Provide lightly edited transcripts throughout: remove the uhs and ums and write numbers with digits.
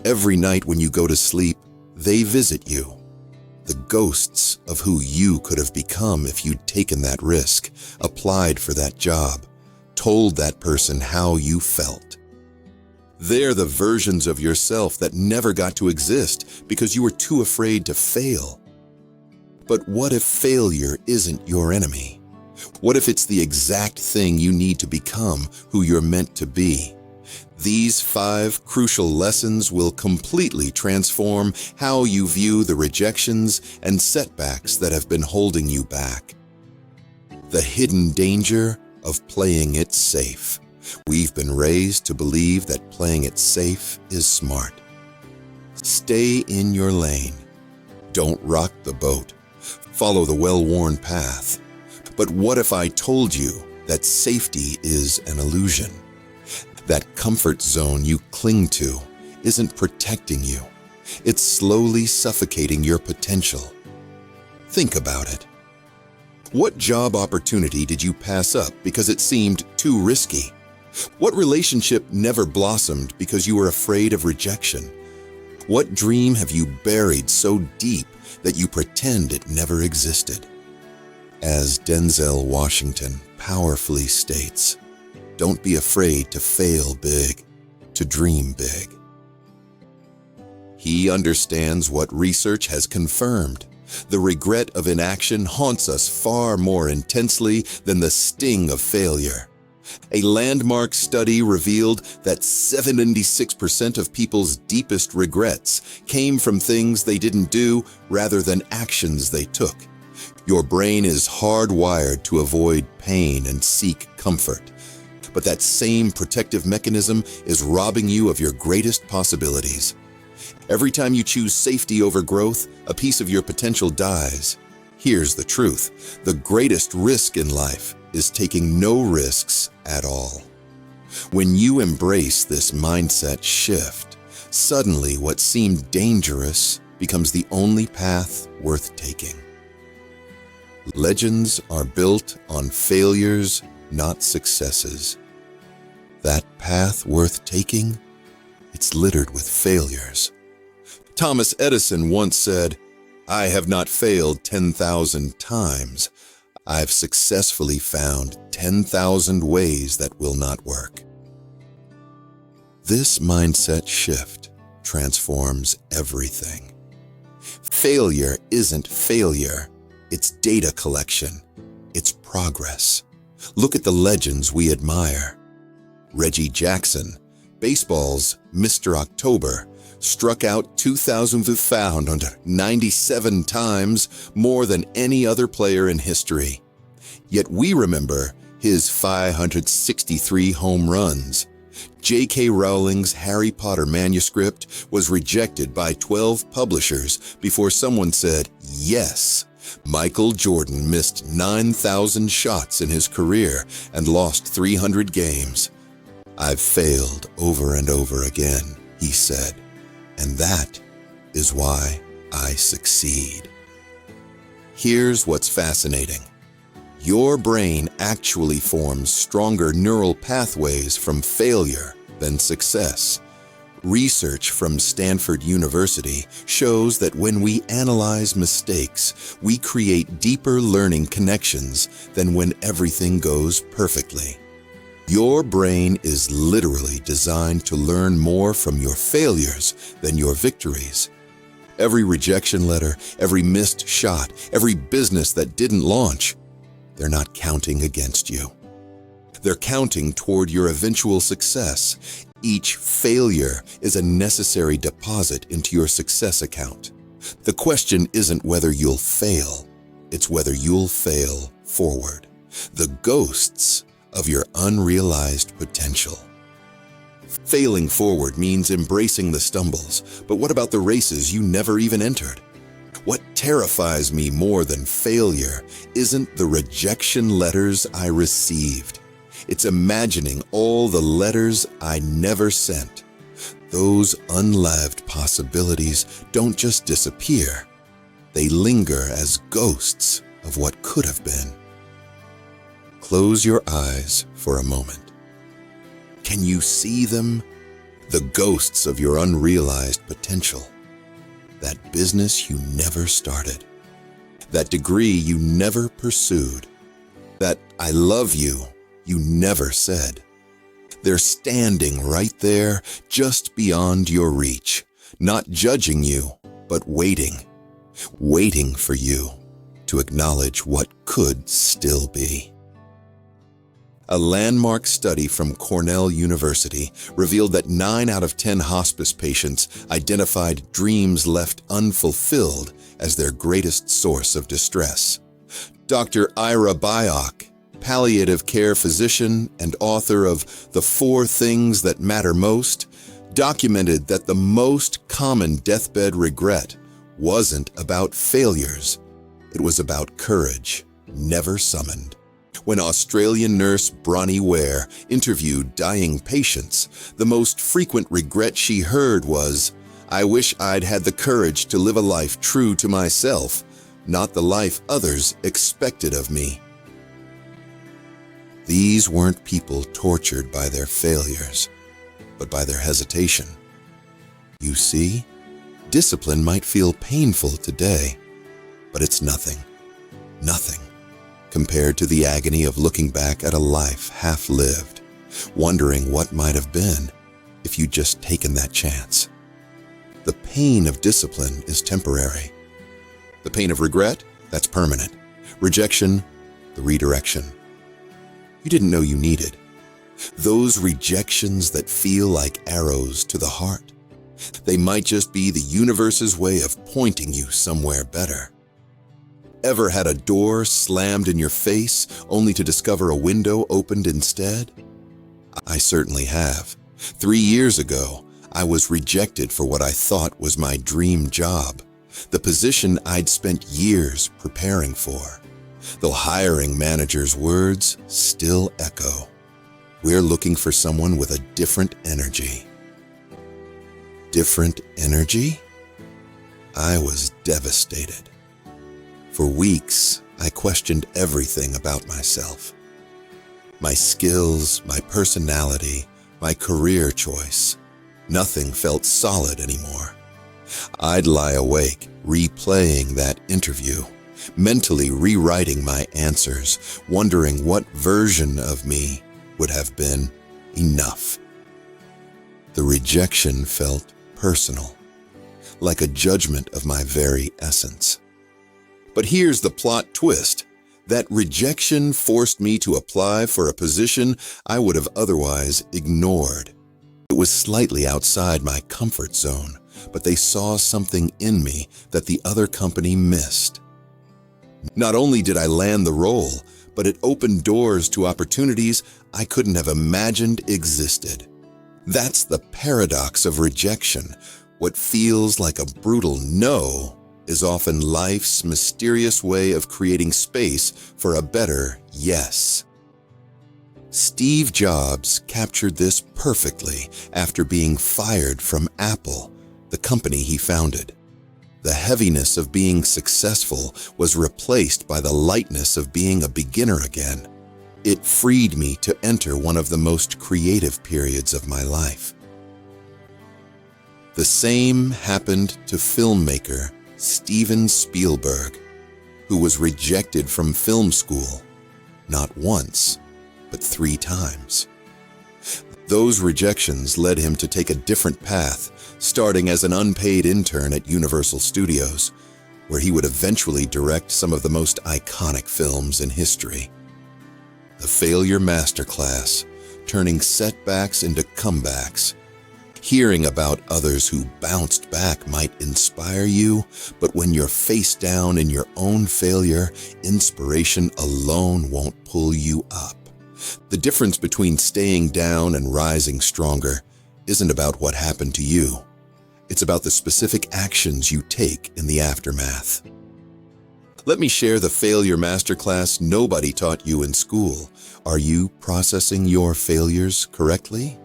Every night when you go to sleep, they visit you. The ghosts of who you could have become if you'd taken that risk, applied for that job, told that person how you felt. They're the versions of yourself that never got to exist because you were too afraid to fail. But what if failure isn't your enemy? What if it's the exact thing you need to become who you're meant to be? These 5 crucial lessons will completely transform how you view the rejections and setbacks that have been holding you back. The hidden danger of playing it safe. We've been raised to believe that playing it safe is smart. Stay in your lane. Don't rock the boat. Follow the well-worn path. But what if I told you that safety is an illusion? That comfort zone you cling to isn't protecting you. It's slowly suffocating your potential. Think about it. What job opportunity did you pass up because it seemed too risky? What relationship never blossomed because you were afraid of rejection? What dream have you buried so deep that you pretend it never existed? As Denzel Washington powerfully states, don't be afraid to fail big, to dream big. He understands what research has confirmed. The regret of inaction haunts us far more intensely than the sting of failure. A landmark study revealed that 76% of people's deepest regrets came from things they didn't do rather than actions they took. Your brain is hardwired to avoid pain and seek comfort. But that same protective mechanism is robbing you of your greatest possibilities. Every time you choose safety over growth, a piece of your potential dies. Here's the truth. The greatest risk in life is taking no risks at all. When you embrace this mindset shift, suddenly what seemed dangerous becomes the only path worth taking. Legends are built on failures, not successes. That path worth taking, it's littered with failures. Thomas Edison once said, "I have not failed 10,000 times. I've successfully found 10,000 ways that will not work." This mindset shift transforms everything. Failure isn't failure, it's data collection, it's progress. Look at the legends we admire. Reggie Jackson, baseball's Mr. October, struck out 2,497 times, more than any other player in history. Yet we remember his 563 home runs. J.K. Rowling's Harry Potter manuscript was rejected by 12 publishers before someone said yes. Michael Jordan missed 9,000 shots in his career and lost 300 games. "I've failed over and over again," he said, "and that is why I succeed." Here's what's fascinating. Your brain actually forms stronger neural pathways from failure than success. Research from Stanford University shows that when we analyze mistakes, we create deeper learning connections than when everything goes perfectly. Your brain is literally designed to learn more from your failures than your victories. Every rejection letter, every missed shot, every business that didn't launch, they're not counting against you. They're counting toward your eventual success. Each failure is a necessary deposit into your success account. The question isn't whether you'll fail, it's whether you'll fail forward. The ghosts of your unrealized potential. Failing forward means embracing the stumbles, but what about the races you never even entered? What terrifies me more than failure isn't the rejection letters I received. It's imagining all the letters I never sent. Those unlived possibilities don't just disappear. They linger as ghosts of what could have been. Close your eyes for a moment. Can you see them? the ghosts of your unrealized potential, that business you never started, that degree you never pursued, that "I love you" you never said. They're standing right there, just beyond your reach, not judging you, but waiting for you to acknowledge what could still be. A landmark study from Cornell University revealed that 9 out of 10 hospice patients identified dreams left unfulfilled as their greatest source of distress. Dr. Ira Byock, palliative care physician and author of The 4 Things That Matter Most, documented that the most common deathbed regret wasn't about failures. It was about courage, never summoned. When Australian nurse Bronnie Ware interviewed dying patients, the most frequent regret she heard was, "I wish I'd had the courage to live a life true to myself, not the life others expected of me." These weren't people tortured by their failures, but by their hesitation. You see, discipline might feel painful today, but it's nothing compared to the agony of looking back at a life half lived, wondering what might have been if you'd just taken that chance. The pain of discipline is temporary. The pain of regret, that's permanent. Rejection, the redirection. You didn't know you needed. Those rejections that feel like arrows to the heart. They might just be the universe's way of pointing you somewhere better. Ever had a door slammed in your face only to discover a window opened instead? I certainly have. 3 years ago, I was rejected for what I thought was my dream job, the position I'd spent years preparing for. The hiring manager's words still echo. "We're looking for someone with a different energy." Different energy? I was devastated. For weeks, I questioned everything about myself. My skills, my personality, my career choice. Nothing felt solid anymore. I'd lie awake, replaying that interview, mentally rewriting my answers, wondering what version of me would have been enough. The rejection felt personal, like a judgment of my very essence. But here's the plot twist. That rejection forced me to apply for a position I would have otherwise ignored. It was slightly outside my comfort zone, but they saw something in me that the other company missed. Not only did I land the role, but it opened doors to opportunities I couldn't have imagined existed. That's the paradox of rejection. What feels like a brutal no is often life's mysterious way of creating space for a better yes. Steve Jobs captured this perfectly after being fired from Apple, the company he founded. The heaviness of being successful was replaced by the lightness of being a beginner again. It freed me to enter one of the most creative periods of my life. The same happened to filmmaker Steven Spielberg, who was rejected from film school, not once, but 3 times. Those rejections led him to take a different path, starting as an unpaid intern at Universal Studios, where he would eventually direct some of the most iconic films in history. The Failure Masterclass, turning setbacks into comebacks. Hearing about others who bounced back might inspire you, but when you're face down in your own failure, inspiration alone won't pull you up. The difference between staying down and rising stronger isn't about what happened to you. It's about the specific actions you take in the aftermath. Let me share the Failure Masterclass nobody taught you in school. Are you processing your failures correctly?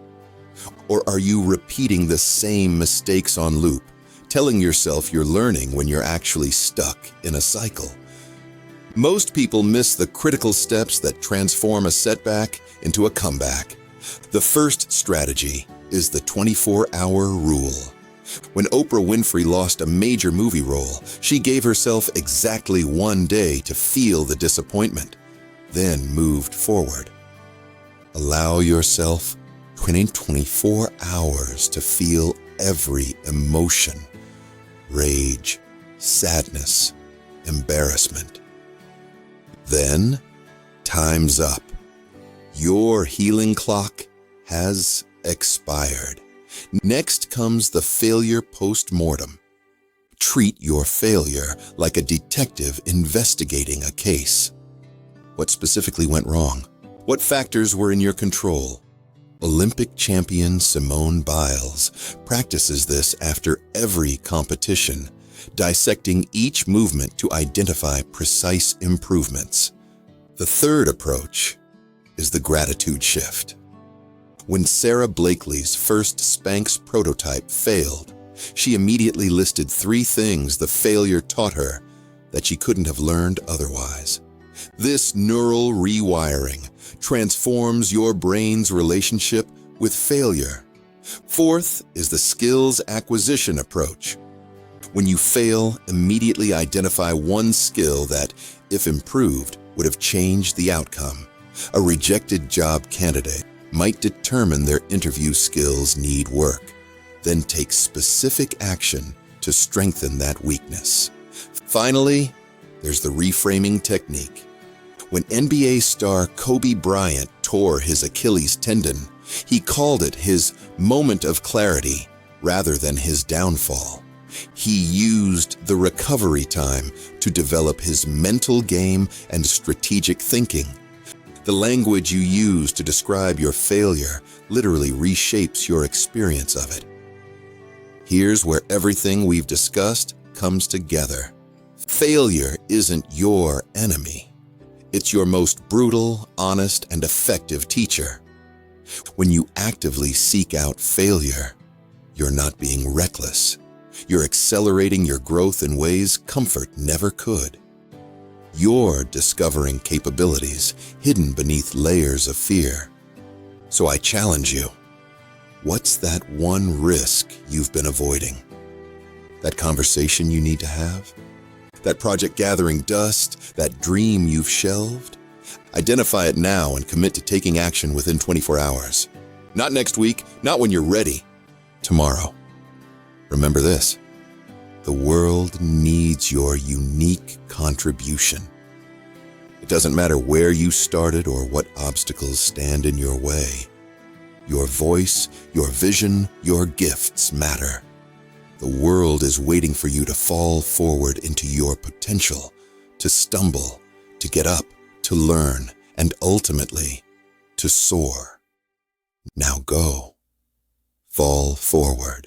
Or are you repeating the same mistakes on loop, telling yourself you're learning when you're actually stuck in a cycle? Most people miss the critical steps that transform a setback into a comeback. The first strategy is the 24-hour rule. When Oprah Winfrey lost a major movie role, she gave herself exactly 1 day to feel the disappointment, then moved forward. Allow yourself 24 hours to feel every emotion: rage, sadness, embarrassment. Then, time's up. Your healing clock has expired. Next comes the failure post-mortem. Treat your failure like a detective investigating a case. What specifically went wrong? What factors were in your control? Olympic champion Simone Biles practices this after every competition, dissecting each movement to identify precise improvements. The third approach is the gratitude shift. When Sarah Blakely's first Spanx prototype failed, she immediately listed 3 things the failure taught her that she couldn't have learned otherwise. This neural rewiring transforms your brain's relationship with failure. Fourth is the skills acquisition approach. When you fail, immediately identify one skill that, if improved, would have changed the outcome. A rejected job candidate might determine their interview skills need work, then take specific action to strengthen that weakness. Finally, there's the reframing technique. When NBA star Kobe Bryant tore his Achilles tendon, he called it his moment of clarity rather than his downfall. He used the recovery time to develop his mental game and strategic thinking. The language you use to describe your failure literally reshapes your experience of it. Here's where everything we've discussed comes together. Failure isn't your enemy. It's your most brutal, honest, and effective teacher. When you actively seek out failure, you're not being reckless. You're accelerating your growth in ways comfort never could. You're discovering capabilities hidden beneath layers of fear. So I challenge you. What's that one risk you've been avoiding? That conversation you need to have? That project gathering dust? That dream you've shelved? Identify it now and commit to taking action within 24 hours. Not next week, not when you're ready. Tomorrow. Remember this. The world needs your unique contribution. It doesn't matter where you started or what obstacles stand in your way. Your voice, your vision, your gifts matter. The world is waiting for you to fall forward into your potential, to stumble, to get up, to learn, and ultimately, to soar. Now go. Fall forward.